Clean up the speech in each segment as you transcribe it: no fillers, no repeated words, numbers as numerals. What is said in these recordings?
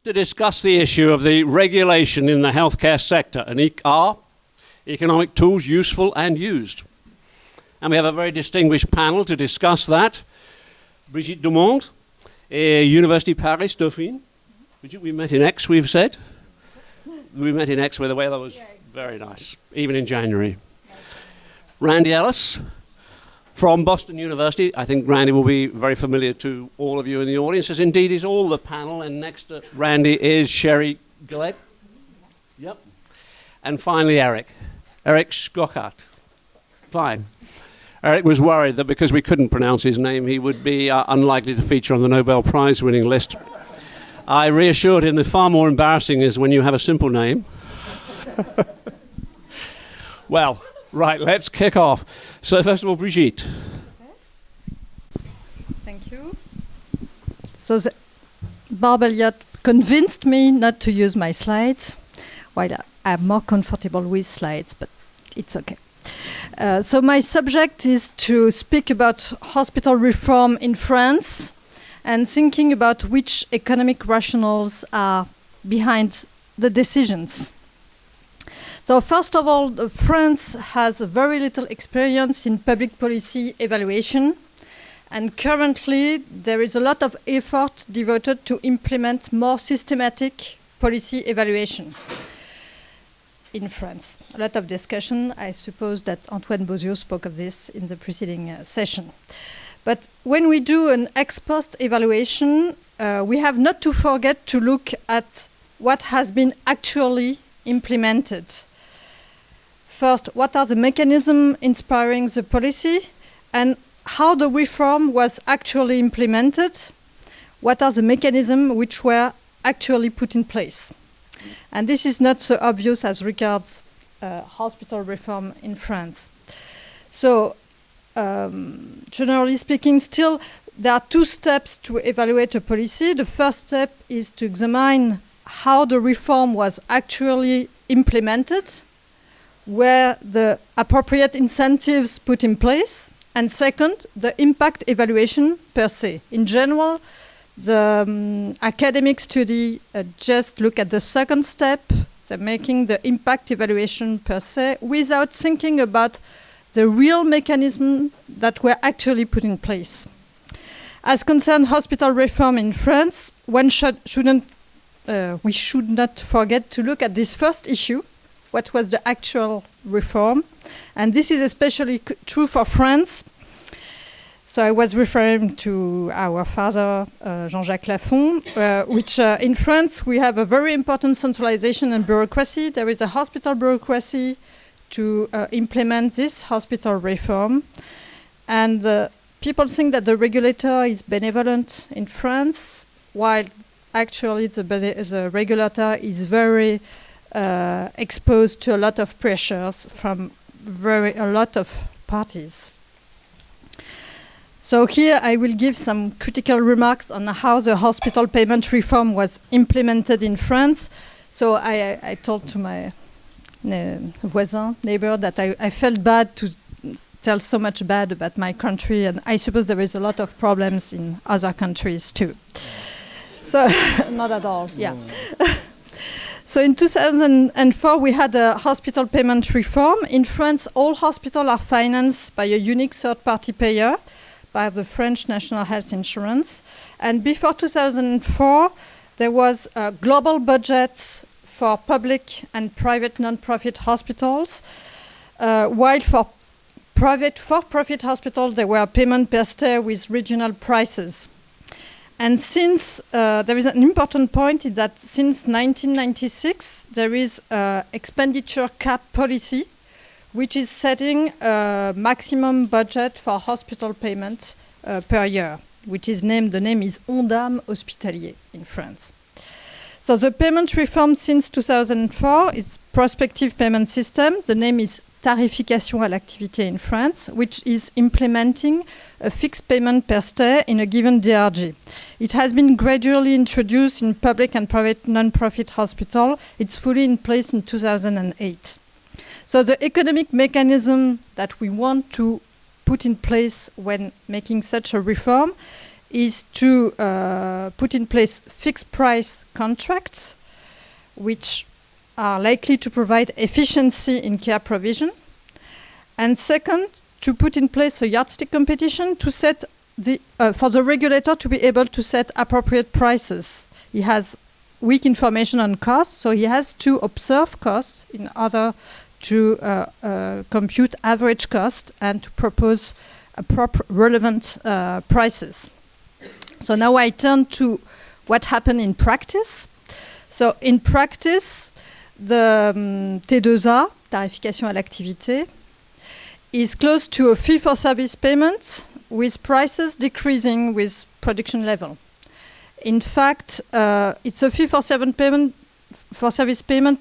to discuss the issue of the regulation in the healthcare sector and are economic tools useful and used. And we have a very distinguished panel to discuss that. Brigitte Dormont, Université Paris Dauphine. Brigitte, we met in Aix, we've said. We met in Aix where the weather was very nice, even in January. Randall Ellis from Boston University. I think Randy will be very familiar to all of you in the audience, as indeed is all the panel. And next to Randy is Sherry Glied. Yep. And finally, Erik Schokkaert. Fine. Erik was worried that because we couldn't pronounce his name, he would be unlikely to feature on the Nobel Prize winning list. I reassured him that far more embarrassing is when you have a simple name. Well, right, let's kick off. So first of all, Brigitte. Okay. Thank you. So Bob Elliott convinced me not to use my slides, while I'm more comfortable with slides, but it's okay. So my subject is to speak about hospital reform in France and thinking about which economic rationales are behind the decisions. So first of all, France has very little experience in public policy evaluation, and currently there is a lot of effort devoted to implement more systematic policy evaluation in France. A lot of discussion. I suppose that Antoine Bozieux spoke of this in the preceding session. But when we do an ex post evaluation, we have not to forget to look at what has been actually implemented. First, what are the mechanisms inspiring the policy, and how the reform was actually implemented? What are the mechanisms which were actually put in place? And this is not so obvious as regards hospital reform in France. So, generally speaking, still, there are two steps to evaluate a policy. The first step is to examine how the reform was actually implemented, where the appropriate incentives put in place, and second, the impact evaluation per se. In general, the academic study just look at the second step, the making the impact evaluation per se, without thinking about the real mechanism that were actually put in place. As concerns hospital reform in France, we should not forget to look at this first issue, what was the actual reform, and this is especially true for France. So I was referring to our father, Jean-Jacques Lafont, which in France we have a very important centralization and bureaucracy. There is a hospital bureaucracy to implement this hospital reform. And people think that the regulator is benevolent in France, while actually the regulator is very exposed to a lot of pressures from a lot of parties. So here I will give some critical remarks on how the hospital payment reform was implemented in France. So I told to my neighbor that I felt bad to tell so much bad about my country, and I suppose there is a lot of problems in other countries too. So not at all, yeah. So in 2004 we had a hospital payment reform. In France, all hospitals are financed by a unique third-party payer, by the French National Health Insurance. And before 2004, there was global budgets for public and private non-profit hospitals, while for private for-profit hospitals, there were payment per stay with regional prices. And since there is an important point is that since 1996, there is expenditure cap policy, which is setting a maximum budget for hospital payment per year, which is named, the name is Ondam Hospitalier in France. So the payment reform since 2004 is Prospective Payment System. The name is Tarification à l'activité in France, which is implementing a fixed payment per stay in a given DRG. It has been gradually introduced in public and private non-profit hospitals. It's fully in place in 2008. So the economic mechanism that we want to put in place when making such a reform is to put in place fixed price contracts which are likely to provide efficiency in care provision. And second, to put in place a yardstick competition to set for the regulator to be able to set appropriate prices. He has weak information on costs, so he has to observe costs in order to compute average cost and to propose proper relevant prices. So now I turn to what happened in practice. So in practice, the T2A, tarification à l'activité, is close to a fee-for-service payment with prices decreasing with production level. In fact, it's a fee-for-service payment.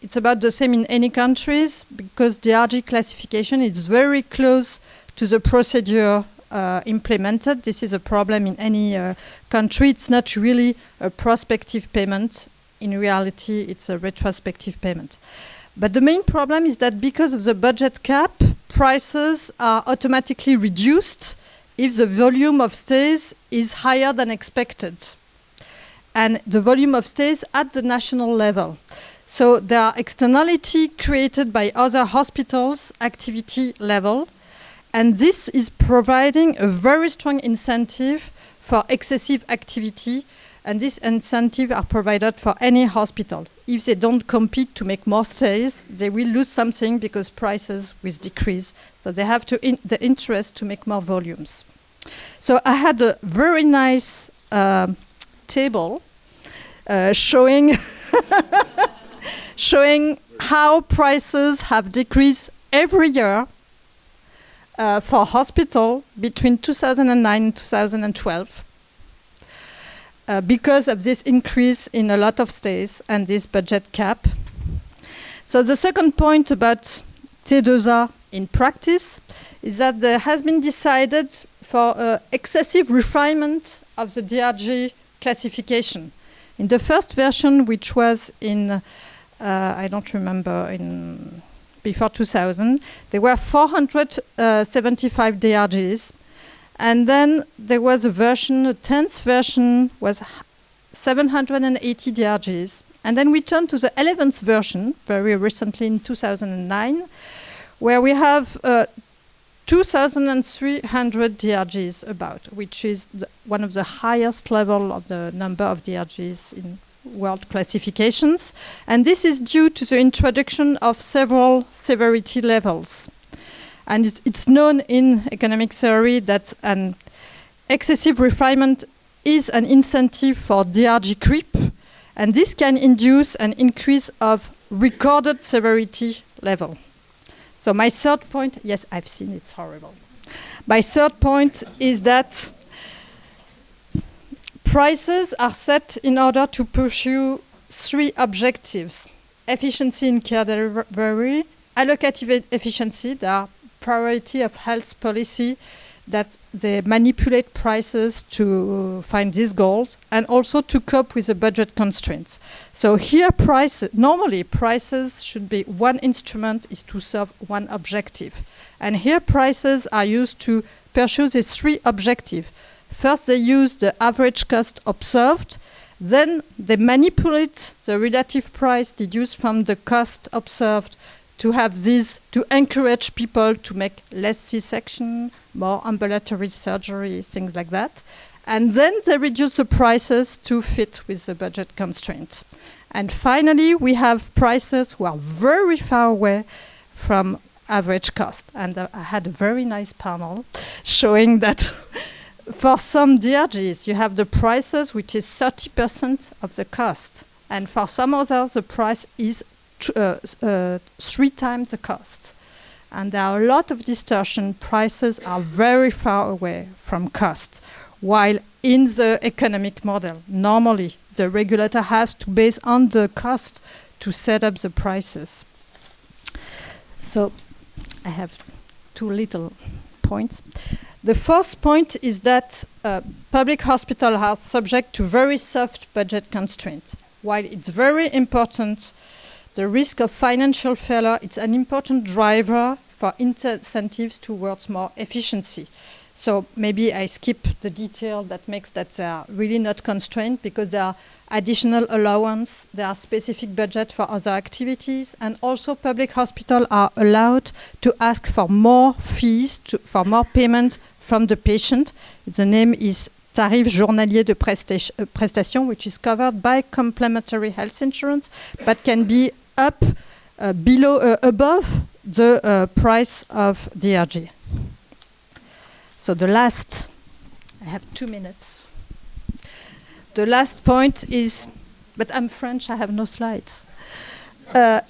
It's about the same in any countries because DRG classification is very close to the procedure implemented. This is a problem in any country. It's not really a prospective payment. In reality, it's a retrospective payment. But the main problem is that because of the budget cap, prices are automatically reduced if the volume of stays is higher than expected. And the volume of stays at the national level. So there are externality created by other hospitals' activity level. And this is providing a very strong incentive for excessive activity. And these incentives are provided for any hospital. If they don't compete to make more stays, they will lose something because prices will decrease. So they have the interest to make more volumes. So I had a very nice table showing showing how prices have decreased every year for hospital between 2009 and 2012 because of this increase in a lot of stays and this budget cap. So the second point about T2A in practice is that there has been decided for excessive refinement of the DRG classification. In the first version, which was in, I don't remember, before 2000, there were 475 DRGs. And then there was a version, a 10th version was 780 DRGs. And then we turned to the 11th version, very recently in 2009, where we have 2,300 DRGs about, which is one of the highest level of the number of DRGs in world classifications. And this is due to the introduction of several severity levels. And it's known in economic theory that an excessive refinement is an incentive for DRG creep, and this can induce an increase of recorded severity level. So my third point, yes, I've seen it's horrible. My third point is that prices are set in order to pursue three objectives: efficiency in care delivery, allocative efficiency, there are priority of health policy that they manipulate prices to find these goals, and also to cope with the budget constraints. So here normally prices should be one instrument is to serve one objective. And here prices are used to pursue these three objectives. First, they use the average cost observed, then they manipulate the relative price deduced from the cost observed to have these, to encourage people to make less C-section, more ambulatory surgery, things like that. And then they reduce the prices to fit with the budget constraints. And finally, we have prices who are very far away from average cost. And I had a very nice panel showing that for some DRGs, you have the prices which is 30% of the cost. And for some others, the price is 3 times the cost. And there are a lot of distortion. Prices are very far away from cost. While in the economic model, normally the regulator has to base on the cost to set up the prices. So I have 2 little points. The first point is that public hospitals are subject to very soft budget constraints. While it's very important, the risk of financial failure, it's an important driver for incentives towards more efficiency. So maybe I skip the detail that makes that they are really not constrained, because there are additional allowance, there are specific budget for other activities, and also public hospitals are allowed to ask for more fees, for more payment from the patient. The name is Tarif journalier de prestation, which is covered by complementary health insurance, but can be up above the price of DRG. So the last, I have 2 minutes. The last point is, but I'm French, I have no slides,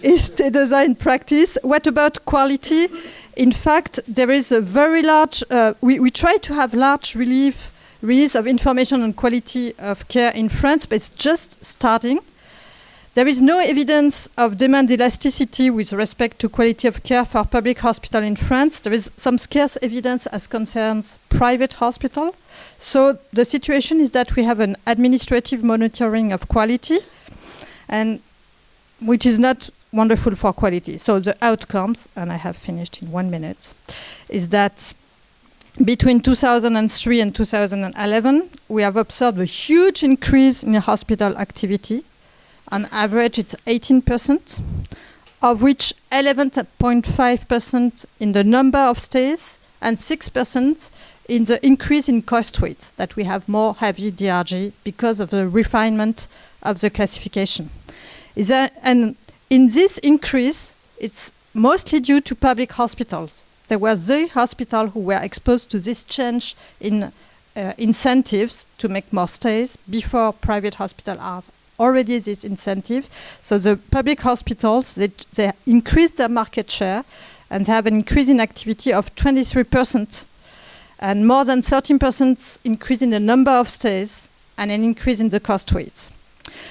is the design practice. What about quality? In fact, there is a very large, we try to have large release of information on quality of care in France, but it's just starting. There is no evidence of demand elasticity with respect to quality of care for public hospital in France. There is some scarce evidence as concerns private hospital. So the situation is that we have an administrative monitoring of quality, and which is not wonderful for quality. So the outcomes, and I have finished in 1 minute, is that between 2003 and 2011, we have observed a huge increase in hospital activity. On average, it's 18%, of which 11.5% in the number of stays and 6% in the increase in cost weights, that we have more heavy DRG because of the refinement of the classification. And in this increase, it's mostly due to public hospitals. There were the hospitals who were exposed to this change in incentives to make more stays before private hospitals are already these incentives. So the public hospitals, they increased their market share and have an increase in activity of 23% and more than 13% increase in the number of stays and an increase in the cost weights.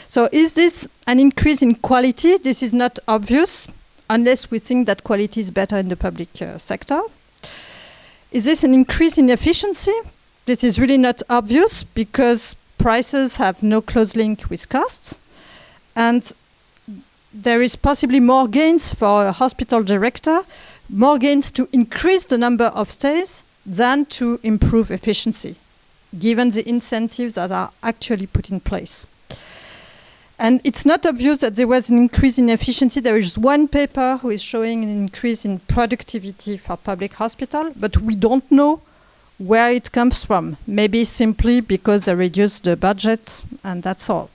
So is this an increase in quality? This is not obvious unless we think that quality is better in the public sector. Is this an increase in efficiency? This is really not obvious because prices have no close link with costs, and there is possibly more gains for a hospital director, more gains to increase the number of stays than to improve efficiency, given the incentives that are actually put in place. And it's not obvious that there was an increase in efficiency. There is one paper who is showing an increase in productivity for public hospital, but we don't know where it comes from. Maybe simply because they reduced the budget, and that's all.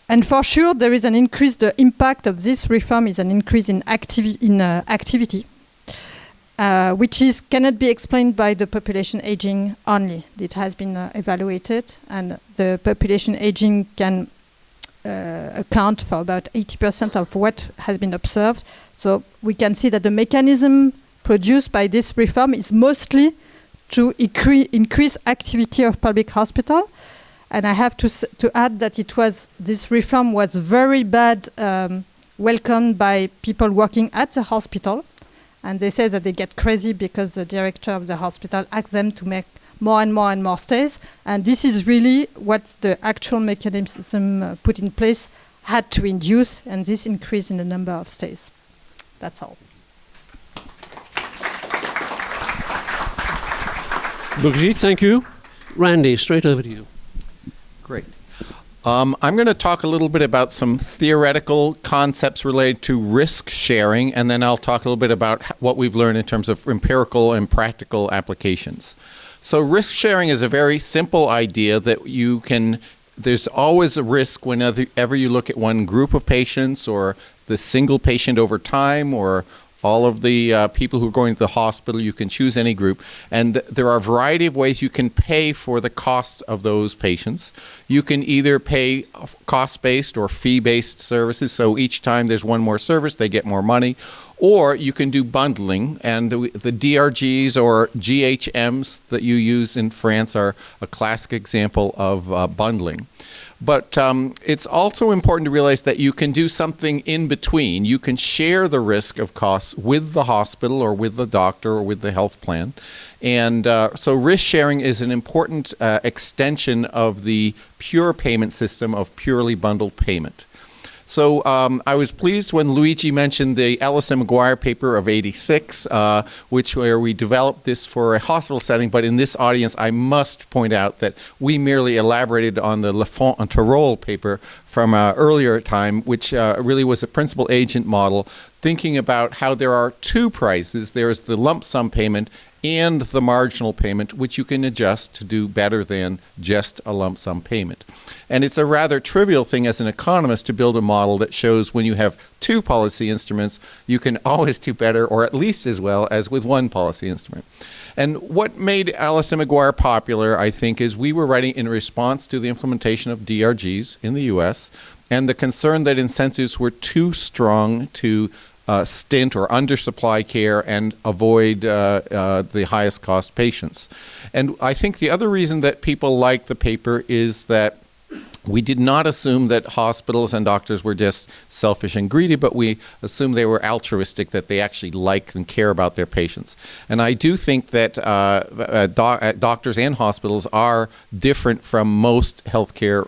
And for sure, there is an increase. The impact of this reform is an increase in activity, which cannot be explained by the population aging only. It has been evaluated, and the population aging can account for about 80% of what has been observed. So we can see that the mechanism produced by this reform is mostly to increase activity of public hospital. And I have to add that this reform was very bad welcomed by people working at the hospital. And they say that they get crazy because the director of the hospital asks them to make more and more and more stays. And this is really what the actual mechanism put in place had to induce, and this increase in the number of stays. That's all. Brigitte, thank you. Randy, straight over to you. Great. I'm going to talk a little bit about some theoretical concepts related to risk sharing, and then I'll talk a little bit about what we've learned in terms of empirical and practical applications. So risk sharing is a very simple idea that there's always a risk whenever you look at one group of patients or the single patient over time or all of the people who are going to the hospital. You can choose any group. And there are a variety of ways you can pay for the costs of those patients. You can either pay cost-based or fee-based services. So each time there's one more service, they get more money. Or you can do bundling. And the DRGs or GHMs that you use in France are a classic example of bundling. But it's also important to realize that you can do something in between. You can share the risk of costs with the hospital or with the doctor or with the health plan. And so risk sharing is an important extension of the pure payment system of purely bundled payment. So I was pleased when Luigi mentioned the Ellis and McGuire paper of '86, where we developed this for a hospital setting. But in this audience, I must point out that we merely elaborated on the Lafont and Tirole paper from earlier time, which really was a principal agent model, thinking about how there are two prices. There's the lump sum payment and the marginal payment, which you can adjust to do better than just a lump sum payment. And it's a rather trivial thing as an economist to build a model that shows when you have two policy instruments, you can always do better or at least as well as with one policy instrument. And what made Ellis and McGuire popular, I think, is we were writing in response to the implementation of DRGs in the US and the concern that incentives were too strong to stint or undersupply care and avoid the highest cost patients. And I think the other reason that people like the paper is that we did not assume that hospitals and doctors were just selfish and greedy, but we assumed they were altruistic, that they actually like and care about their patients. And I do think that doctors and hospitals are different from most healthcare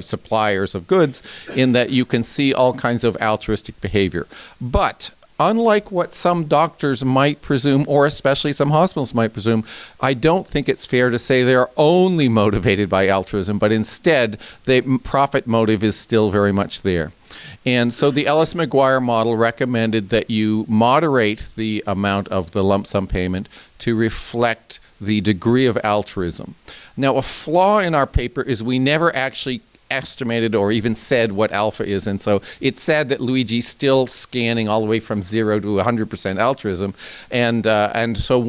suppliers of goods in that you can see all kinds of altruistic behavior. But unlike what some doctors might presume, or especially some hospitals might presume, I don't think it's fair to say they're only motivated by altruism, but instead the profit motive is still very much there. And so the Ellis-McGuire model recommended that you moderate the amount of the lump sum payment to reflect the degree of altruism. Now, a flaw in our paper is we never actually estimated or even said what alpha is, and so it's sad that Luigi's still scanning all the way from 0 to 100% altruism, and so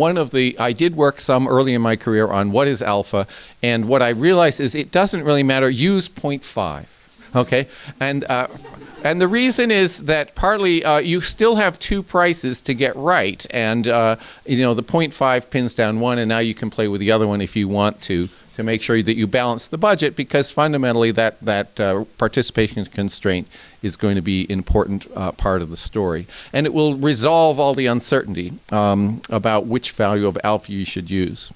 I did work some early in my career on what is alpha, and what I realized is it doesn't really matter. Use 0.5, okay, and the reason is that partly you still have two prices to get right, and the 0.5 pins down one, and now you can play with the other one if you want to make sure that you balance the budget, because fundamentally that participation constraint is going to be an important part of the story. And it will resolve all the uncertainty about which value of alpha you should use.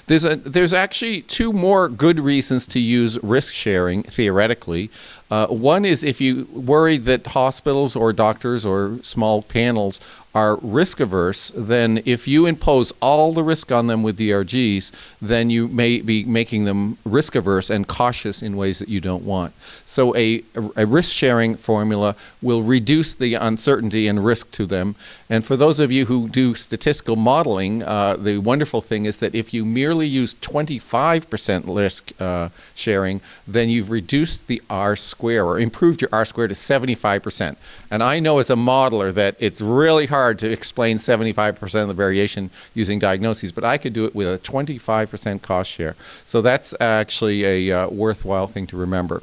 There's actually two more good reasons to use risk sharing theoretically. One is if you worry that hospitals or doctors or small panels are risk averse, then if you impose all the risk on them with DRGs, then you may be making them risk averse and cautious in ways that you don't want. So a risk sharing formula will reduce the uncertainty and risk to them. And for those of you who do statistical modeling, the wonderful thing is that if you merely use 25% risk sharing, then you've reduced the R square or improved your R square to 75%. And I know as a modeler that it's really hard to explain 75% of the variation using diagnoses, but I could do it with a 25% cost share. So that's actually a worthwhile thing to remember.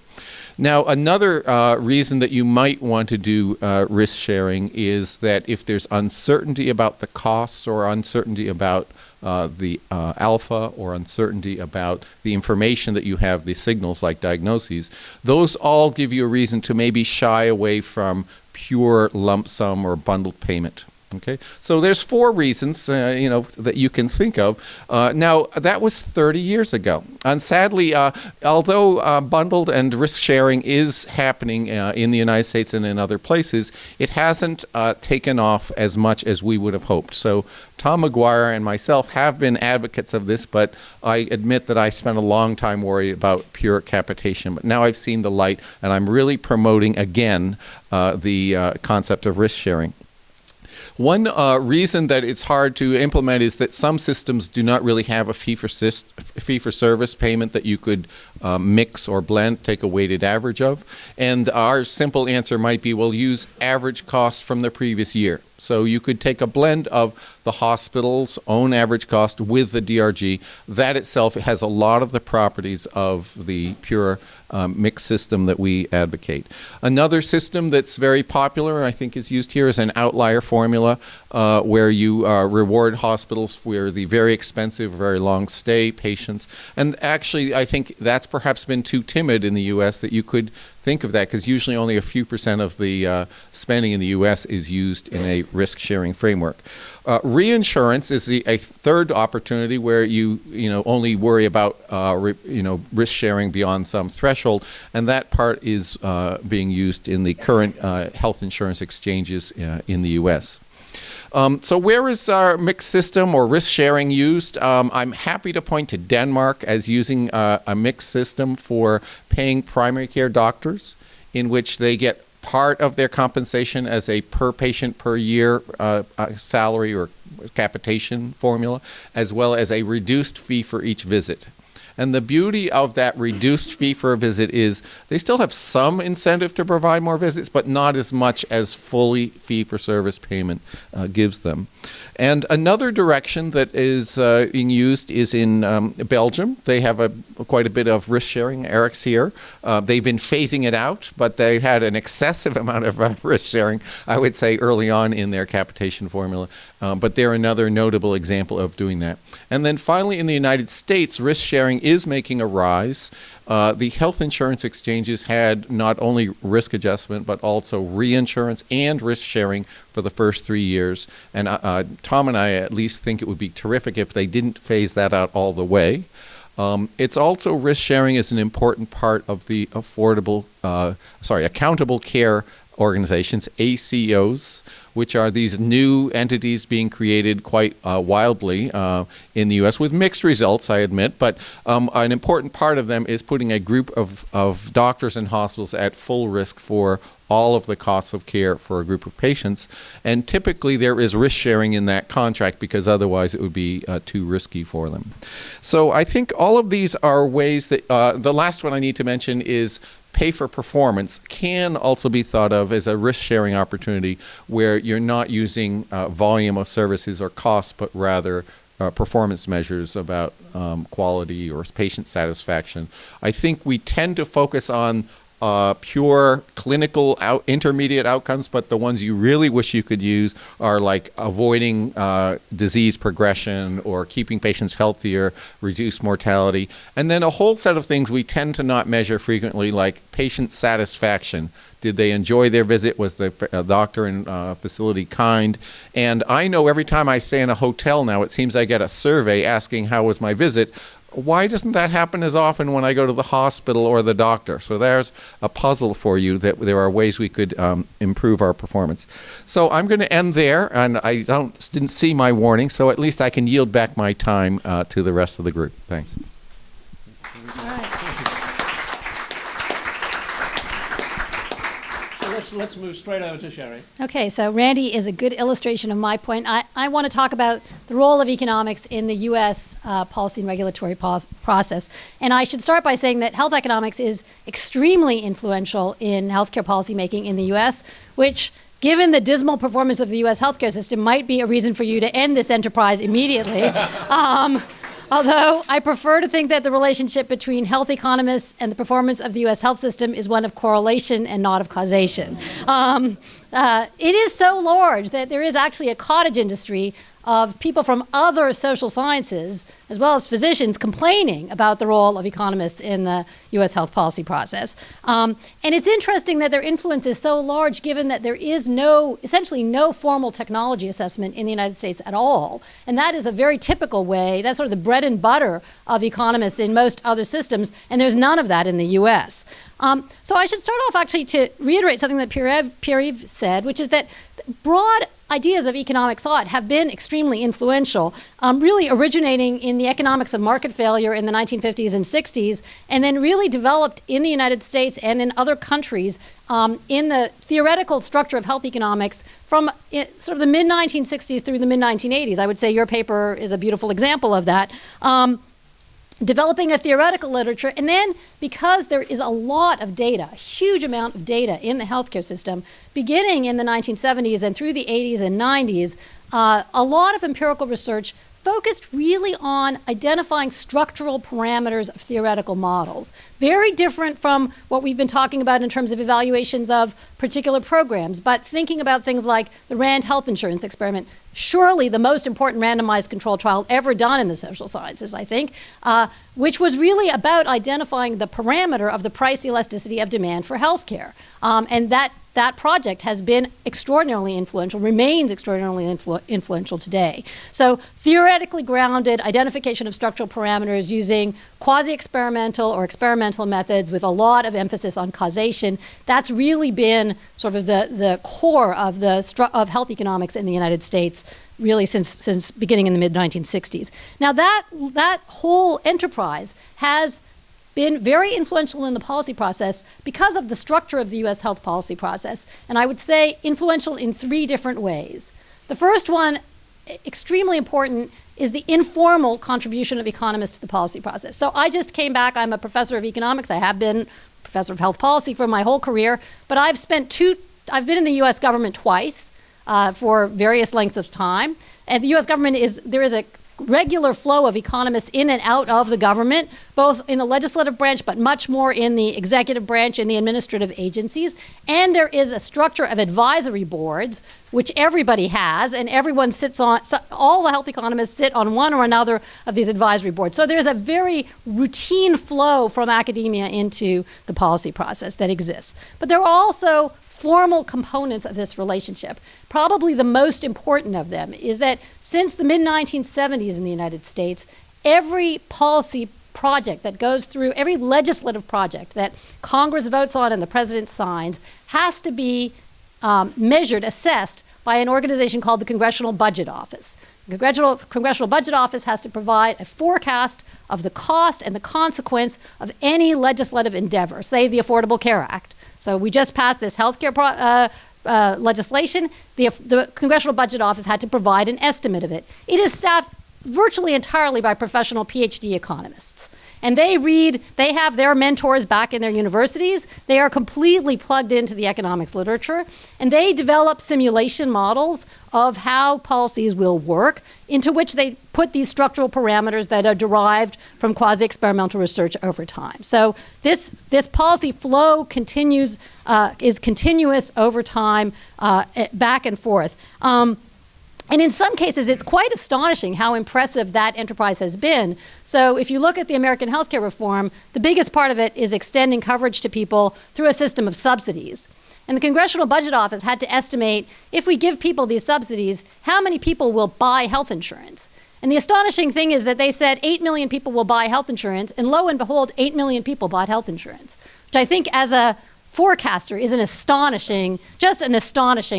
Now, another reason that you might want to do risk sharing is that if there's uncertainty about the costs or uncertainty about the alpha or uncertainty about the information that you have, the signals like diagnoses, those all give you a reason to maybe shy away from pure lump sum or bundled payment. Okay, so there's four reasons, that you can think of. Now, that was 30 years ago. And sadly, although bundled and risk sharing is happening in the United States and in other places, it hasn't taken off as much as we would have hoped. So Tom McGuire and myself have been advocates of this, but I admit that I spent a long time worried about pure capitation. But now I've seen the light, and I'm really promoting again the concept of risk sharing. One reason that it's hard to implement is that some systems do not really have a fee-for-service payment that you could mix or blend, take a weighted average of. And our simple answer might be, well, use average costs from the previous year. So you could take a blend of the hospital's own average cost with the DRG. That itself has a lot of the properties of the pure mixed system that we advocate. Another system that's very popular, I think is used here, is an outlier formula where you reward hospitals for the very expensive, very long stay patients. And actually, I think that's perhaps been too timid in the U.S. that you could think of that, because usually only a few percent of the spending in the U.S. is used in a risk-sharing framework. Reinsurance is a third opportunity where you only worry about risk sharing beyond some threshold, and that part is being used in the current health insurance exchanges in the U.S. So where is our mixed system or risk sharing used? I'm happy to point to Denmark as using a mixed system for paying primary care doctors, in which they get part of their compensation as a per patient per year salary or capitation formula, as well as a reduced fee for each visit. And the beauty of that reduced fee for a visit is they still have some incentive to provide more visits, but not as much as fully fee-for-service payment gives them. And another direction that is being used is in Belgium. They have quite a bit of risk sharing. Erik's here. They've been phasing it out, but they had an excessive amount of risk sharing, I would say, early on in their capitation formula. But they're another notable example of doing that. And then finally, in the United States, risk sharing is making a rise. The health insurance exchanges had not only risk adjustment, but also reinsurance and risk sharing for the first 3 years. And Tom and I at least think it would be terrific if they didn't phase that out all the way. It's also risk sharing is an important part of the accountable care organizations, ACOs, which are these new entities being created quite wildly in the U.S. with mixed results, I admit, but an important part of them is putting a group of doctors and hospitals at full risk for all of the costs of care for a group of patients. And typically there is risk sharing in that contract because otherwise it would be too risky for them. So I think all of these are ways that, the last one I need to mention is pay for performance can also be thought of as a risk-sharing opportunity where you're not using volume of services or costs, but rather performance measures about quality or patient satisfaction. I think we tend to focus on pure clinical intermediate outcomes, but the ones you really wish you could use are like avoiding disease progression or keeping patients healthier, reduce mortality, and then a whole set of things we tend to not measure frequently, like patient satisfaction. Did they enjoy their visit? Was the doctor and facility kind? And I know every time I stay in a hotel now, it seems I get a survey asking how was my visit. Why doesn't that happen as often when I go to the hospital or the doctor? So there's a puzzle for you that there are ways we could improve our performance. So I'm going to end there, and I didn't see my warning, so at least I can yield back my time to the rest of the group. Thanks. All right. Let's move straight over to Sherry. Okay, so Randy is a good illustration of my point. I want to talk about the role of economics in the U.S. Policy and regulatory process. And I should start by saying that health economics is extremely influential in healthcare policymaking in the U.S., which, given the dismal performance of the U.S. healthcare system, might be a reason for you to end this enterprise immediately. Although I prefer to think that the relationship between health economists and the performance of the U.S. health system is one of correlation and not of causation. It is so large that there is actually a cottage industry of people from other social sciences, as well as physicians, complaining about the role of economists in the U.S. health policy process. And it's interesting that their influence is so large, given that there is essentially no formal technology assessment in the United States at all. And that is a very typical way, that's sort of the bread and butter of economists in most other systems, and there's none of that in the U.S. So I should start off actually to reiterate something that Pierre-Yves said, which is that broad ideas of economic thought have been extremely influential, really originating in the economics of market failure in the 1950s and 60s, and then really developed in the United States and in other countries in the theoretical structure of health economics from sort of the mid-1960s through the mid-1980s. I would say your paper is a beautiful example of that. Developing a theoretical literature, and then because there is a lot of data, a huge amount of data in the healthcare system, beginning in the 1970s and through the 80s and 90s, a lot of empirical research focused really on identifying structural parameters of theoretical models. Very different from what we've been talking about in terms of evaluations of particular programs, but thinking about things like the Rand health insurance experiment, surely the most important randomized controlled trial ever done in the social sciences, I think, which was really about identifying the parameter of the price elasticity of demand for healthcare. And that project has been extraordinarily influential, remains extraordinarily influential today. So theoretically grounded identification of structural parameters using quasi-experimental or experimental methods with a lot of emphasis on causation, that's really been sort of the core of of health economics in the United States really since beginning in the mid-1960s. Now that whole enterprise has been very influential in the policy process because of the structure of the US health policy process, and I would say influential in 3 different ways. The first one, extremely important, is the informal contribution of economists to the policy process. So I just came back, I'm a professor of economics, I have been professor of health policy for my whole career, but I've been in the US government twice for various lengths of time, and the US government there is a regular flow of economists in and out of the government, both in the legislative branch, but much more in the executive branch and the administrative agencies. And there is a structure of advisory boards, which everybody has, and everyone sits on, so all the health economists sit on one or another of these advisory boards. So there's a very routine flow from academia into the policy process that exists. But there are also formal components of this relationship. Probably the most important of them is that since the mid-1970s in the United States, every policy project that goes through, every legislative project that Congress votes on and the president signs has to be measured, assessed by an organization called the Congressional Budget Office. The Congressional Budget Office has to provide a forecast of the cost and the consequence of any legislative endeavor, say the Affordable Care Act. So we just passed this healthcare legislation. The Congressional Budget Office had to provide an estimate of it. It is staffed virtually entirely by professional PhD economists. And they have their mentors back in their universities. They are completely plugged into the economics literature. And they develop simulation models of how policies will work, into which they put these structural parameters that are derived from quasi-experimental research over time. So this policy flow is continuous over time, back and forth. And in some cases, it's quite astonishing how impressive that enterprise has been. So if you look at the American healthcare reform, the biggest part of it is extending coverage to people through a system of subsidies. And the Congressional Budget Office had to estimate, if we give people these subsidies, how many people will buy health insurance? And the astonishing thing is that they said 8 million people will buy health insurance, and lo and behold, 8 million people bought health insurance, which I think as a forecaster is an astonishing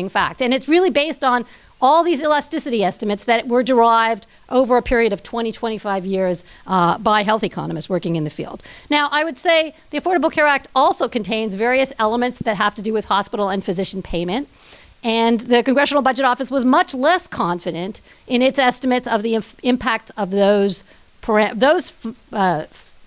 fact. And it's really based on all these elasticity estimates that were derived over a period of 25 years by health economists working in the field. Now, I would say the Affordable Care Act also contains various elements that have to do with hospital and physician payment. And the Congressional Budget Office was much less confident in its estimates of the impact of those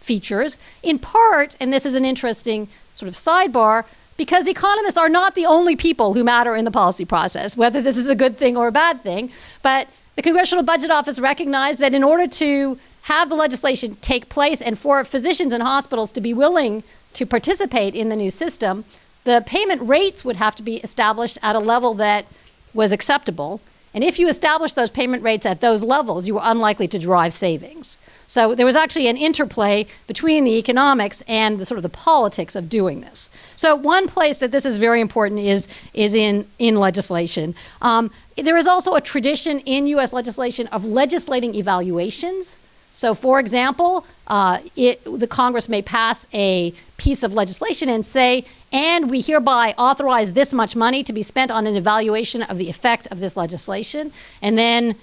features, in part, and this is an interesting sort of sidebar, because economists are not the only people who matter in the policy process, whether this is a good thing or a bad thing. But the Congressional Budget Office recognized that in order to have the legislation take place and for physicians and hospitals to be willing to participate in the new system, the payment rates would have to be established at a level that was acceptable. And if you establish those payment rates at those levels, you were unlikely to derive savings. So there was actually an interplay between the economics and the sort of the politics of doing this. So one place that this is very important is in legislation. There is also a tradition in US legislation of legislating evaluations. So for example, the Congress may pass a piece of legislation and say, and we hereby authorize this much money to be spent on an evaluation of the effect of this legislation. And then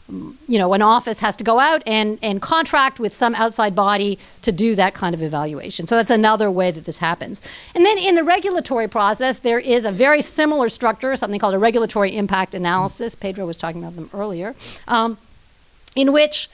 an office has to go out and contract with some outside body to do that kind of evaluation. So that's another way that this happens. And then in the regulatory process, there is a very similar structure, something called a regulatory impact analysis. Pedro was talking about them earlier, in which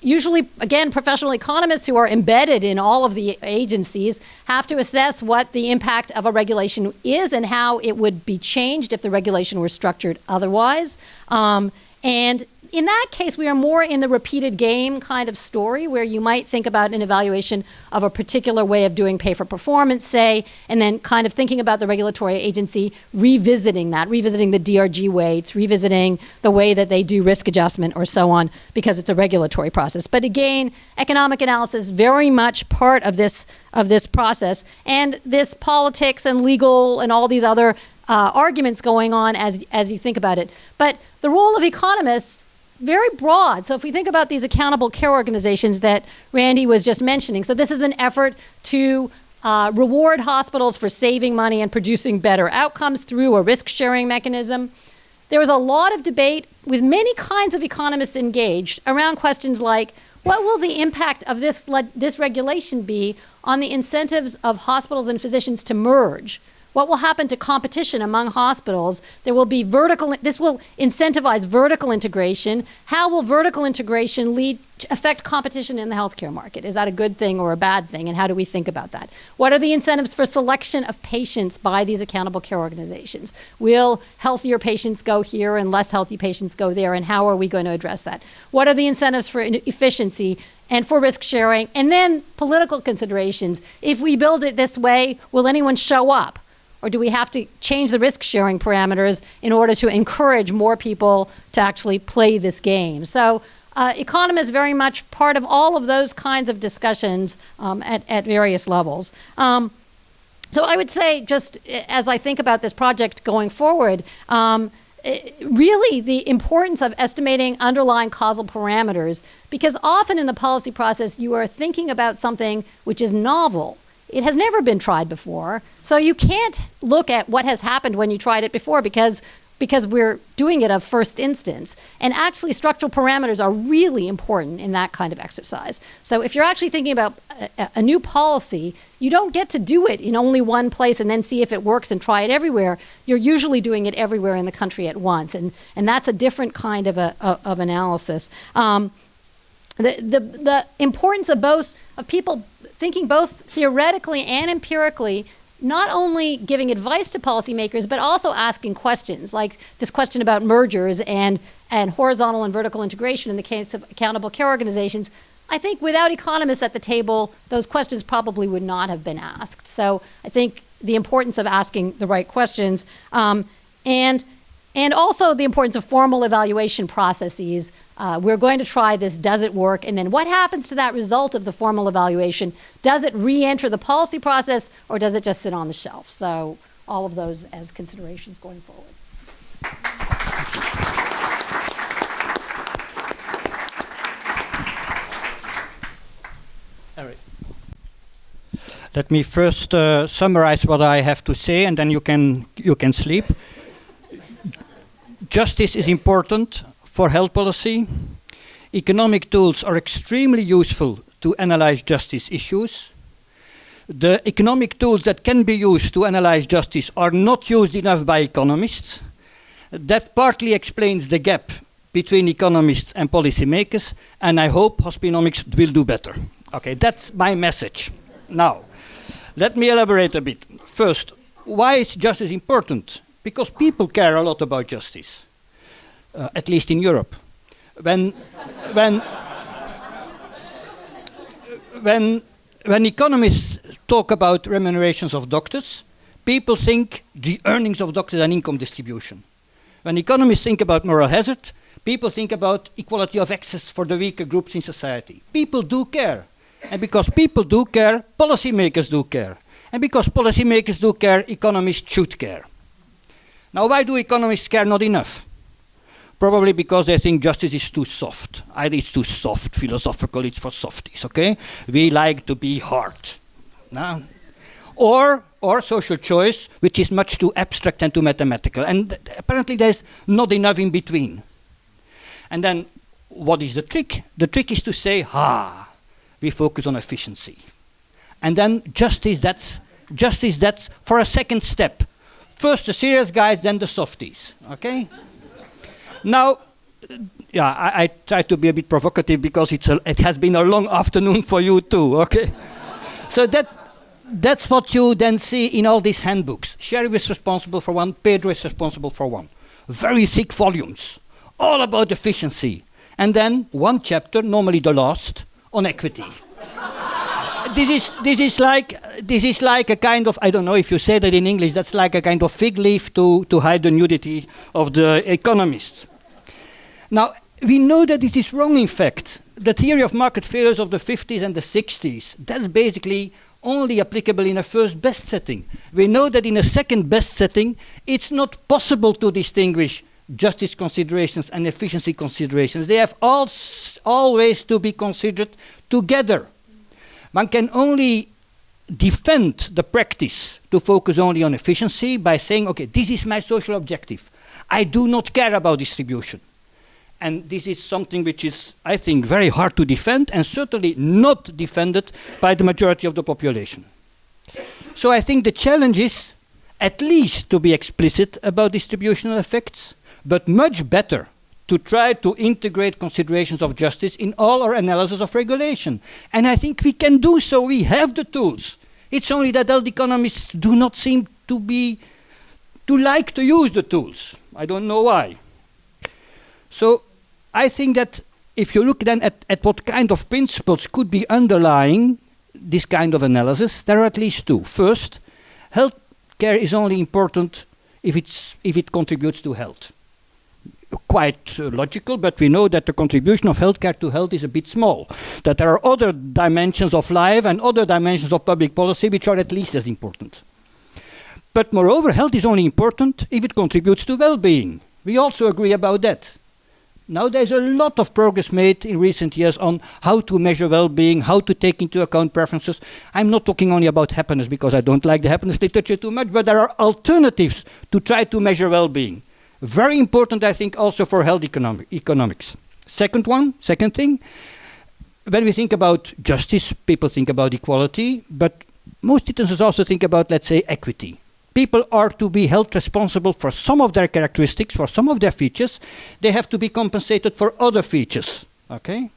usually, again, professional economists who are embedded in all of the agencies have to assess what the impact of a regulation is and how it would be changed if the regulation were structured otherwise. And in that case, we are more in the repeated game kind of story where you might think about an evaluation of a particular way of doing pay for performance, say, and then kind of thinking about the regulatory agency revisiting that, revisiting the DRG weights, revisiting the way that they do risk adjustment or so on, because it's a regulatory process. But again, economic analysis very much part of this process, and this politics and legal and all these other arguments going on as you think about it. But the role of economists, very broad. So if we think about these accountable care organizations that Randy was just mentioning, so this is an effort to reward hospitals for saving money and producing better outcomes through a risk-sharing mechanism. There was a lot of debate with many kinds of economists engaged around questions like, what will the impact of this regulation be on the incentives of hospitals and physicians to merge? What will happen to competition among hospitals? There will be this will incentivize vertical integration. How will vertical integration affect competition in the healthcare market? Is that a good thing or a bad thing? And how do we think about that? What are the incentives for selection of patients by these accountable care organizations? Will healthier patients go here and less healthy patients go there? And how are we going to address that? What are the incentives for efficiency and for risk sharing? And then political considerations. If we build it this way, will anyone show up? Or do we have to change the risk-sharing parameters in order to encourage more people to actually play this game? So economists very much part of all of those kinds of discussions at various levels. So I would say, just as I think about this project going forward, really the importance of estimating underlying causal parameters, because often in the policy process you are thinking about something which is novel. It has never been tried before, so you can't look at what has happened when you tried it before because we're doing it of first instance. And actually structural parameters are really important in that kind of exercise. So if you're actually thinking about a new policy, you don't get to do it in only one place and then see if it works and try it everywhere. You're usually doing it everywhere in the country at once, and that's a different kind of analysis. The importance of people thinking both theoretically and empirically, not only giving advice to policymakers, but also asking questions, like this question about mergers and horizontal and vertical integration in the case of accountable care organizations. I think without economists at the table, those questions probably would not have been asked. So I think the importance of asking the right questions, and also the importance of formal evaluation processes. We're going to try this, does it work? And then what happens to that result of the formal evaluation? Does it re-enter the policy process, or does it just sit on the shelf? So all of those as considerations going forward. Erik. Let me first summarize what I have to say, and then you can sleep. Justice is important for health policy. Economic tools are extremely useful to analyze justice issues. The economic tools that can be used to analyze justice are not used enough by economists. That partly explains the gap between economists and policymakers, and I hope hospinnomics will do better. Okay, that's my message. Now, let me elaborate a bit. First, why is justice important? Because people care a lot about justice, at least in Europe. When economists talk about remunerations of doctors, people think the earnings of doctors and income distribution. When economists think about moral hazard, people think about equality of access for the weaker groups in society. People do care. And because people do care, policymakers do care. And because policymakers do care, economists should care. Now, why do economists care not enough? Probably because they think justice is too soft. Either it's too soft, philosophical, it's for softies, okay? We like to be hard. No? Or social choice, which is much too abstract and too mathematical. And apparently there's not enough in between. And then, what is the trick? The trick is to say, we focus on efficiency. And then justice, that's for a second step. First the serious guys, then the softies, okay? Now, I try to be a bit provocative because it has been a long afternoon for you too, okay? So that's what you then see in all these handbooks. Sherry is responsible for one, Pedro is responsible for one. Very thick volumes, all about efficiency. And then one chapter, normally the last, on equity. This is like a kind of, I don't know if you say that in English, that's like a kind of fig leaf to hide the nudity of the economists. Now, we know that this is wrong, in fact. The theory of market failures of the 50s and the 60s, that's basically only applicable in a first best setting. We know that in a second best setting, it's not possible to distinguish justice considerations and efficiency considerations. They have always to be considered together. One can only defend the practice to focus only on efficiency by saying, okay, this is my social objective. I do not care about distribution. And this is something which is, I think, very hard to defend and certainly not defended by the majority of the population. So I think the challenge is at least to be explicit about distributional effects, but much better to try to integrate considerations of justice in all our analysis of regulation. And I think we can do so. We have the tools. It's only that health economists do not seem to like to use the tools. I don't know why. So I think that if you look then at what kind of principles could be underlying this kind of analysis, there are at least two. First, healthcare is only important if it contributes to health. Quite logical, but we know that the contribution of healthcare to health is a bit small. That there are other dimensions of life and other dimensions of public policy which are at least as important. But moreover, health is only important if it contributes to well-being. We also agree about that. Now there's a lot of progress made in recent years on how to measure well-being, how to take into account preferences. I'm not talking only about happiness because I don't like the happiness literature too much, but there are alternatives to try to measure well-being. Very important, I think, also for health economics. Second thing, when we think about justice, people think about equality, but most citizens also think about, let's say, equity. People are to be held responsible for some of their characteristics, for some of their features. They have to be compensated for other features. Okay?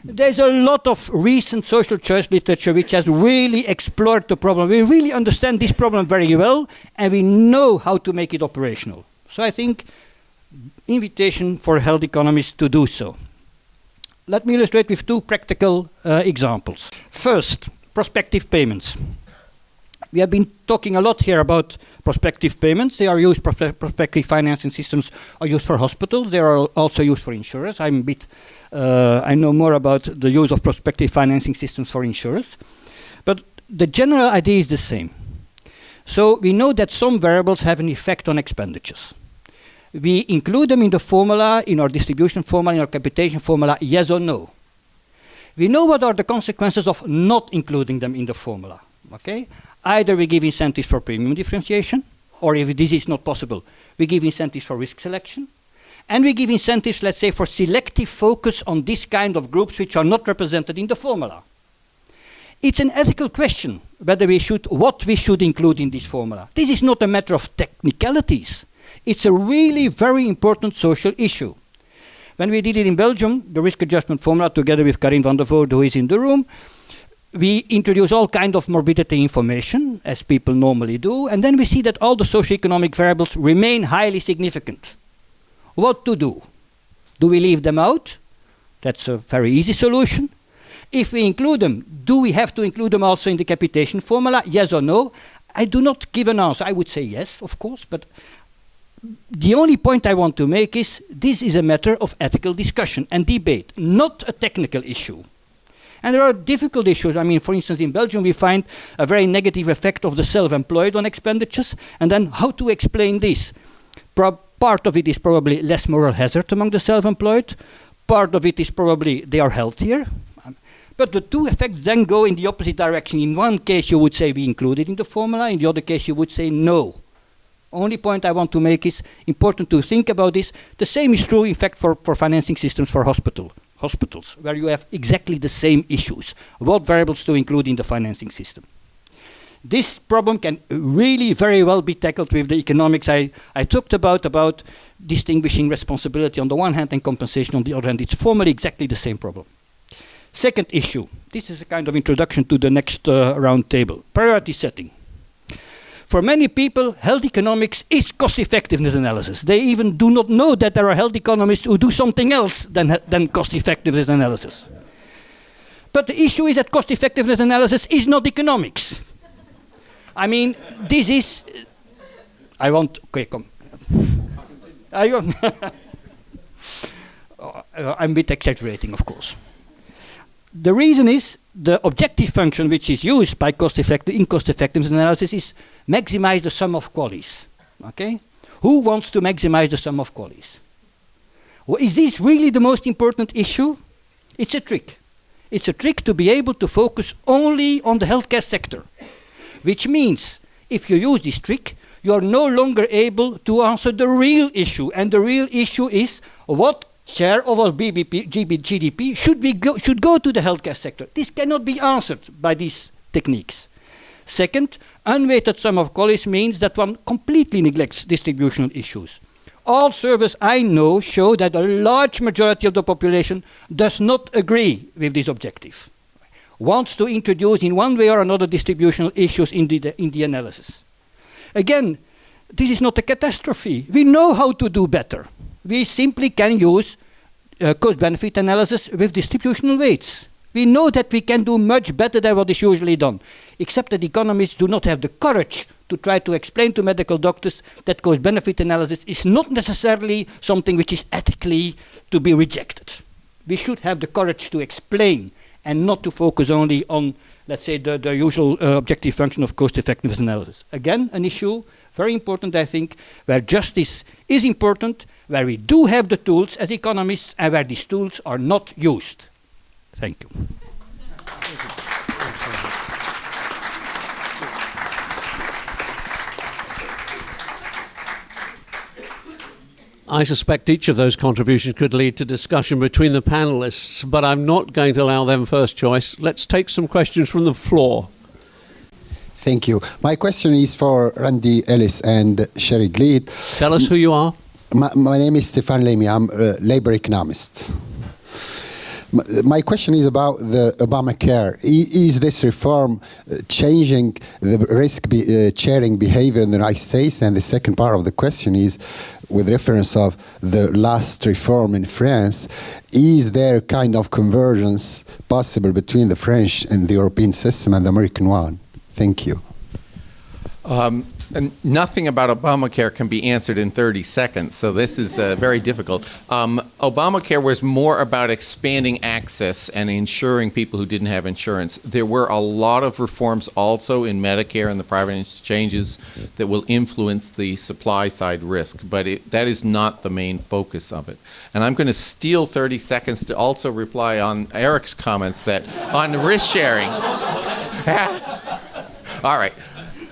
There's a lot of recent social choice literature which has really explored the problem. We really understand this problem very well, and we know how to make it operational. So I think invitation for health economists to do so. Let me illustrate with two practical examples. First, prospective payments. We have been talking a lot here about prospective payments. They are used, prospective financing systems are used for hospitals. They are also used for insurers. I know more about the use of prospective financing systems for insurers. But the general idea is the same. So we know that some variables have an effect on expenditures. We include them in the formula, in our distribution formula, in our computation formula, yes or no. We know what are the consequences of not including them in the formula. Okay? Either we give incentives for premium differentiation, or if this is not possible, we give incentives for risk selection. And we give incentives, let's say, for selective focus on this kind of groups which are not represented in the formula. It's an ethical question whether what we should include in this formula. This is not a matter of technicalities. It's a really very important social issue. When we did it in Belgium, the risk adjustment formula, together with Karin van der Voorde, who is in the room, we introduce all kinds of morbidity information, as people normally do, and then we see that all the socioeconomic variables remain highly significant. What to do? Do we leave them out? That's a very easy solution. If we include them, do we have to include them also in the capitation formula? Yes or no? I do not give an answer. I would say yes, of course, but the only point I want to make is this is a matter of ethical discussion and debate, not a technical issue. And there are difficult issues. I mean, for instance, in Belgium, we find a very negative effect of the self-employed on expenditures. And then how to explain this? Part of it is probably less moral hazard among the self-employed. Part of it is probably they are healthier. But the two effects then go in the opposite direction. In one case, you would say we include it in the formula. In the other case, you would say no. Only point I want to make is important to think about this. The same is true, in fact, for financing systems for hospitals, where you have exactly the same issues. What variables to include in the financing system? This problem can really very well be tackled with the economics I talked about distinguishing responsibility on the one hand and compensation on the other hand. It's formally exactly the same problem. Second issue. This is a kind of introduction to the next round table. Priority setting. For many people, health economics is cost-effectiveness analysis. They even do not know that there are health economists who do something else than cost-effectiveness analysis. But the issue is that cost-effectiveness analysis is not economics. I mean, this is... Okay, come. I'm a bit exaggerating, of course. The reason is the objective function which is used by in cost-effectiveness analysis is maximize the sum of qualies. Okay? Who wants to maximize the sum of qualies? Well, is this really the most important issue? It's a trick. It's a trick to be able to focus only on the healthcare sector, which means if you use this trick, you are no longer able to answer the real issue, and the real issue is what share of our GDP should go to the healthcare sector. This cannot be answered by these techniques. Second, unweighted sum of qualies means that one completely neglects distributional issues. All surveys I know show that a large majority of the population does not agree with this objective, wants to introduce in one way or another distributional issues in the analysis. Again, this is not a catastrophe. We know how to do better. We simply can use cost-benefit analysis with distributional weights. We know that we can do much better than what is usually done, except that economists do not have the courage to try to explain to medical doctors that cost-benefit analysis is not necessarily something which is ethically to be rejected. We should have the courage to explain and not to focus only on, let's say, the usual objective function of cost-effectiveness analysis. Again, an issue, very important, I think, where justice is important, where we do have the tools as economists, and where these tools are not used. Thank you. I suspect each of those contributions could lead to discussion between the panelists, but I'm not going to allow them first choice. Let's take some questions from the floor. Thank you. My question is for Randall Ellis and Glied. Tell us who you are. My name is Stéphane Lamy. I'm a labor economist. My question is about the Obamacare. Is this reform changing the risk-sharing behavior in the United States? And the second part of the question is, with reference of the last reform in France, is there kind of convergence possible between the French and the European system and the American one? Thank you. And nothing about Obamacare can be answered in 30 seconds, so this is very difficult. Obamacare was more about expanding access and insuring people who didn't have insurance. There were a lot of reforms also in Medicare and the private exchanges that will influence the supply side risk, but that is not the main focus of it. And I'm going to steal 30 seconds to also reply on Erik's comments that on risk sharing. All right.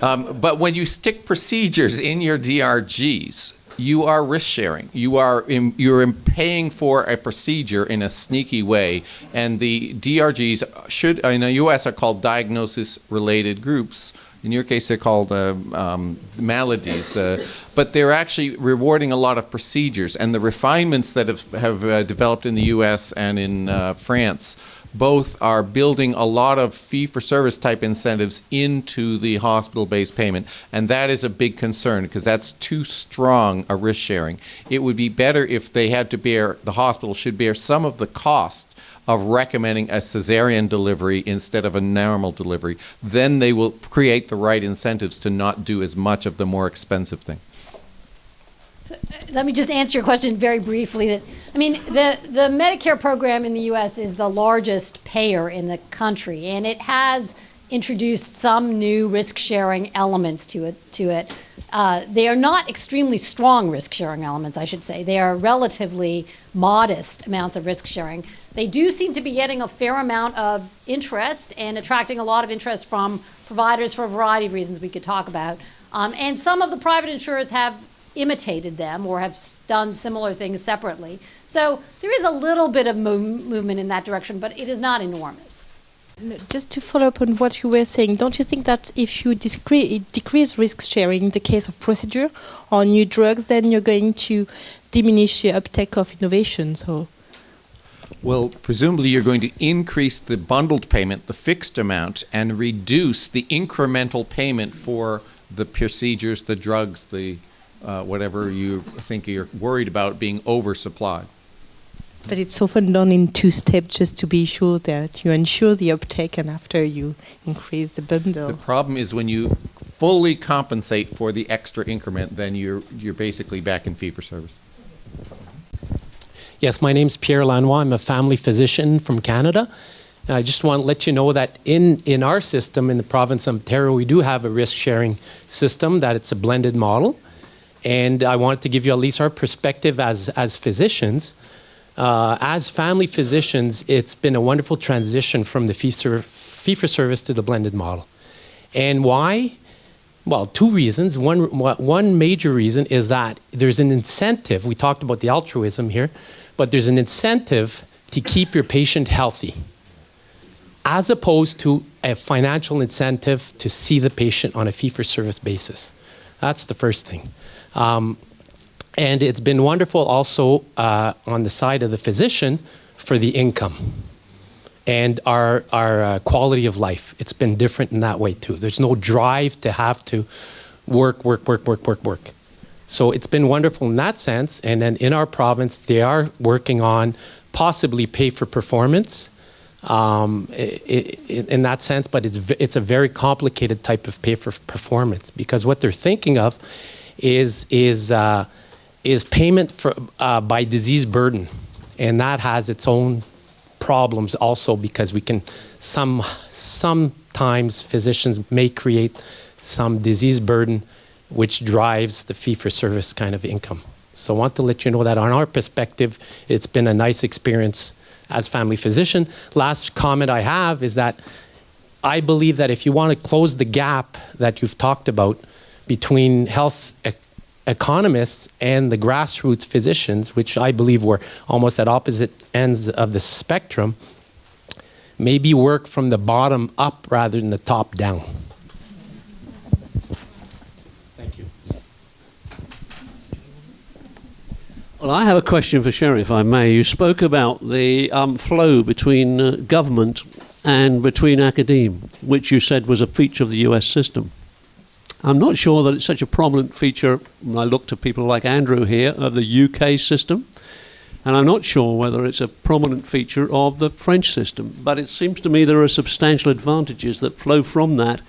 But when you stick procedures in your DRGs, you are risk sharing. You're paying for a procedure in a sneaky way, and the DRGs in the U.S. are called diagnosis-related groups. In your case, they're called maladies, but they're actually rewarding a lot of procedures. And the refinements that have developed in the U.S. and in France both are building a lot of fee-for-service type incentives into the hospital-based payment, and that is a big concern because that's too strong a risk sharing. It would be better if they had to the hospital should bear some of the cost of recommending a cesarean delivery instead of a normal delivery. Then they will create the right incentives to not do as much of the more expensive thing. Let me just answer your question very briefly. The Medicare program in the U.S. is the largest payer in the country, and it has introduced some new risk-sharing elements to it. They are not extremely strong risk-sharing elements, I should say. They are relatively modest amounts of risk-sharing. They do seem to be getting a fair amount of interest and attracting a lot of interest from providers for a variety of reasons we could talk about. And some of the private insurers have imitated them or have done similar things separately. So there is a little bit of movement in that direction, but it is not enormous. Just to follow up on what you were saying, don't you think that if you decrease risk sharing in the case of procedure or new drugs, then you're going to diminish the uptake of innovations? Well, presumably you're going to increase the bundled payment, the fixed amount, and reduce the incremental payment for the procedures, the drugs, the whatever you think you're worried about being oversupplied. But it's often done in 2 steps just to be sure that you ensure the uptake and after you increase the bundle. The problem is when you fully compensate for the extra increment, then you're basically back in fee-for-service. Yes, my name's Pierre Lanois. I'm a family physician from Canada. I just want to let you know that in our system, in the province of Ontario, we do have a risk-sharing system, that it's a blended model. And I wanted to give you at least our perspective as physicians. As family physicians, it's been a wonderful transition from the fee-for-service to the blended model. And why? Well, 2 reasons. One major reason is that there's an incentive. We talked about the altruism here, but there's an incentive to keep your patient healthy, as opposed to a financial incentive to see the patient on a fee-for-service basis. That's the first thing. And it's been wonderful also on the side of the physician for the income and our quality of life. It's been different in that way too. There's no drive to have to work. So it's been wonderful in that sense. And then in our province, they are working on possibly pay for performance in that sense, but it's a very complicated type of pay for performance, because what they're thinking of is payment for by disease burden, and that has its own problems also, because we can sometimes physicians may create some disease burden which drives the fee-for-service kind of income. So I want to let you know that on our perspective, it's been a nice experience as family physician. Last comment I have is that I believe that if you want to close the gap that you've talked about between health economists and the grassroots physicians, which I believe were almost at opposite ends of the spectrum, maybe work from the bottom up rather than the top down. Thank you. Well, I have a question for Sherry, if I may. You spoke about the flow between government and between academia, which you said was a feature of the US system. I'm not sure that it's such a prominent feature, when I look to people like Andrew here, of the UK system, and I'm not sure whether it's a prominent feature of the French system, but it seems to me there are substantial advantages that flow from that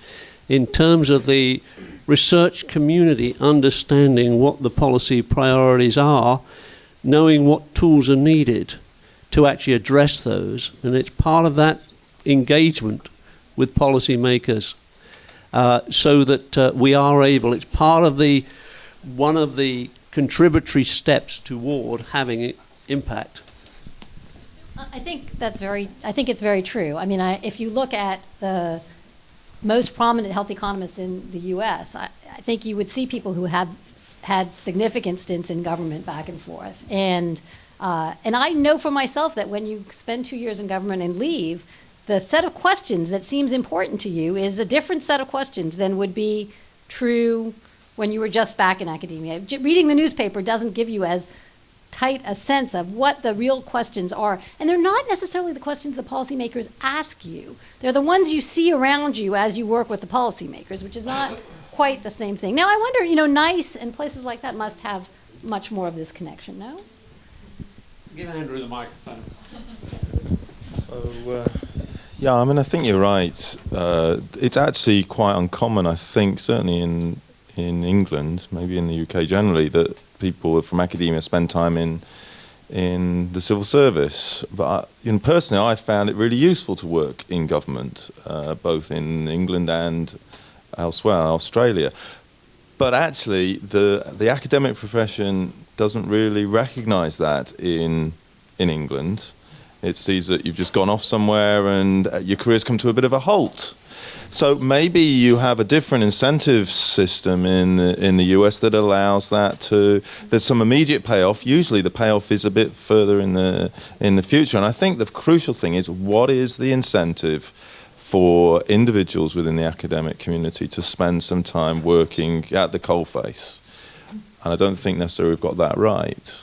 in terms of the research community understanding what the policy priorities are, knowing what tools are needed to actually address those, and it's part of that engagement with policymakers. So that we are able, it's part of one of the contributory steps toward having impact. I think it's very true. I mean, if you look at the most prominent health economists in the US, I think you would see people who have had significant stints in government back and forth. And I know for myself that when you spend 2 years in government and leave, the set of questions that seems important to you is a different set of questions than would be true when you were just back in academia. Reading the newspaper doesn't give you as tight a sense of what the real questions are. And they're not necessarily the questions the policymakers ask you. They're the ones you see around you as you work with the policymakers, which is not quite the same thing. Now, I wonder, NICE and places like that must have much more of this connection, no? Give Andrew the microphone. So, yeah, I mean, I think you're right. It's actually quite uncommon, I think, certainly in England, maybe in the UK generally, that people from academia spend time in the civil service. But personally, I found it really useful to work in government, both in England and elsewhere, Australia. But actually, the academic profession doesn't really recognise that in England. It sees that you've just gone off somewhere and your career's come to a bit of a halt. So maybe you have a different incentive system in the US that allows that to. There's some immediate payoff. Usually the payoff is a bit further in the future. And I think the crucial thing is, what is the incentive for individuals within the academic community to spend some time working at the coalface? And I don't think necessarily we've got that right.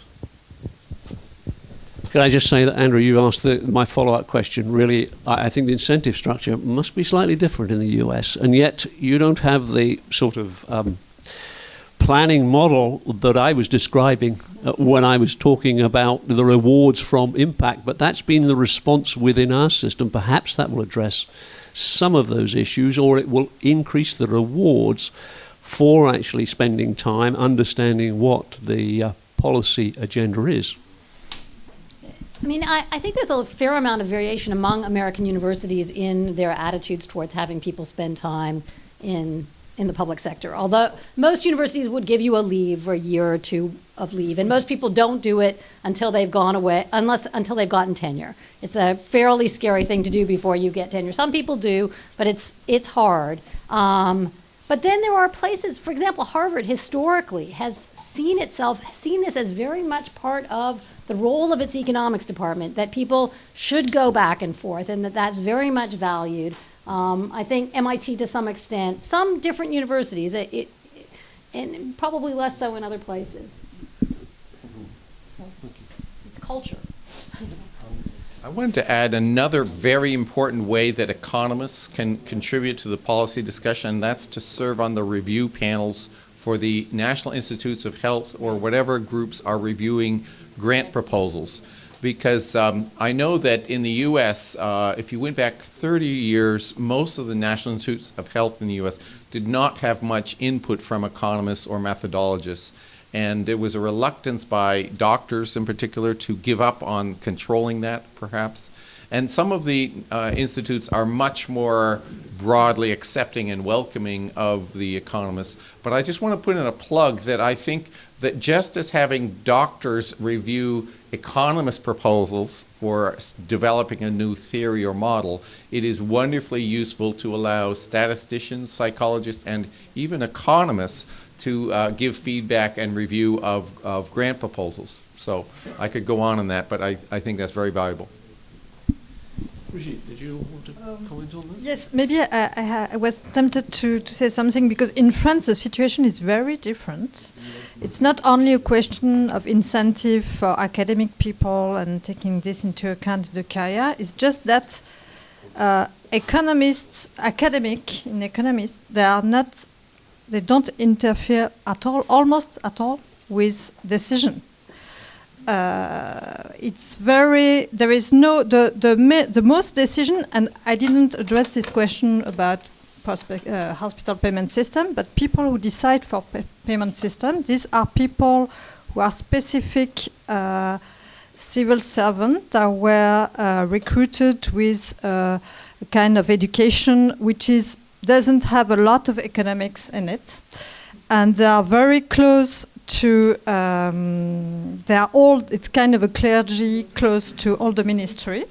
Could I just say that, Andrew, you asked my follow-up question. Really, I think the incentive structure must be slightly different in the US, and yet you don't have the sort of planning model that I was describing when I was talking about the rewards from impact, but that's been the response within our system. Perhaps that will address some of those issues, or it will increase the rewards for actually spending time understanding what the policy agenda is. I mean, I think there's a fair amount of variation among American universities in their attitudes towards having people spend time in the public sector. Although most universities would give you a leave for a year or two of leave, and most people don't do it until they've gone away, until they've gotten tenure. It's a fairly scary thing to do before you get tenure. Some people do, but it's hard. But then there are places, for example, Harvard historically has seen this as very much part of the role of its economics department, that people should go back and forth, and that's very much valued. I think MIT to some extent, some different universities, and probably less so in other places. So it's culture. I wanted to add another very important way that economists can contribute to the policy discussion, and that's to serve on the review panels for the National Institutes of Health or whatever groups are reviewing grant proposals. Because I know that in the U.S., if you went back 30 years, most of the National Institutes of Health in the U.S. did not have much input from economists or methodologists. And there was a reluctance by doctors in particular to give up on controlling that, perhaps. And some of the institutes are much more broadly accepting and welcoming of the economists. But I just want to put in a plug that I think that just as having doctors review economist proposals for developing a new theory or model, it is wonderfully useful to allow statisticians, psychologists, and even economists to give feedback and review of grant proposals. So I could go on that, but I think that's very valuable. Brigitte, did you want to comment on that? Yes, maybe I was tempted to say something, because in France the situation is very different. It's not only a question of incentive for academic people and taking this into account in the career. It's just that economists, they don't interfere at all, almost at all, with decision. It's very, there is no, the most decision, and I didn't address this question about hospital payment system, but people who decide for payment system, these are people who are specific civil servants that were recruited with a kind of education which doesn't have a lot of economics in it, and they are very close to, they are all, it's kind of a clergy close to all the ministry.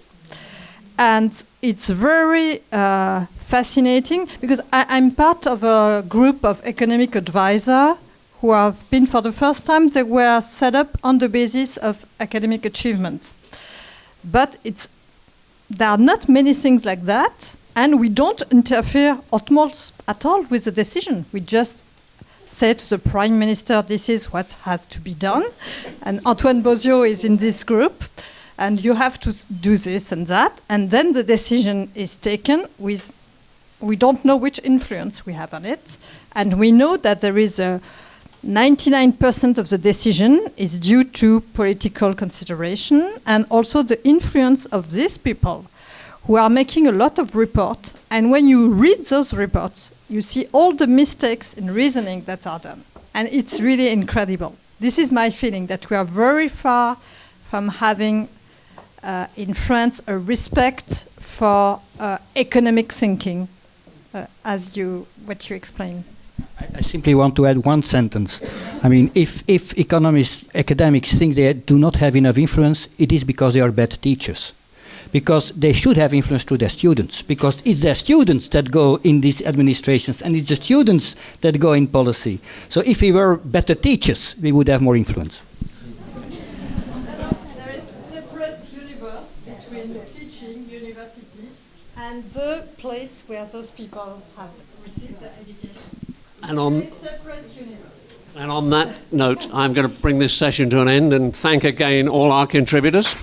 And it's very fascinating, because I'm part of a group of economic advisors who have been, for the first time, they were set up on the basis of academic achievement. But there are not many things like that, and we don't interfere at all with the decision. We just say to the Prime Minister, this is what has to be done. And Antoine Bozio is in this group. And you have to do this and that. And then the decision is taken with, we don't know which influence we have on it. And we know that there is 99% of the decision is due to political consideration, and also the influence of these people who are making a lot of reports. And when you read those reports, you see all the mistakes in reasoning that are done. And it's really incredible. This is my feeling, that we are very far from having, in France, a respect for economic thinking, what you explained. I simply want to add one sentence. I mean, if academics think they do not have enough influence, it is because they are bad teachers. Because they should have influence to their students, because it's their students that go in these administrations, and it's the students that go in policy. So if we were better teachers, we would have more influence. There is a separate universe between teaching, university, and the place where those people have received their education. And separate universe. on that note, I'm going to bring this session to an end and thank again all our contributors.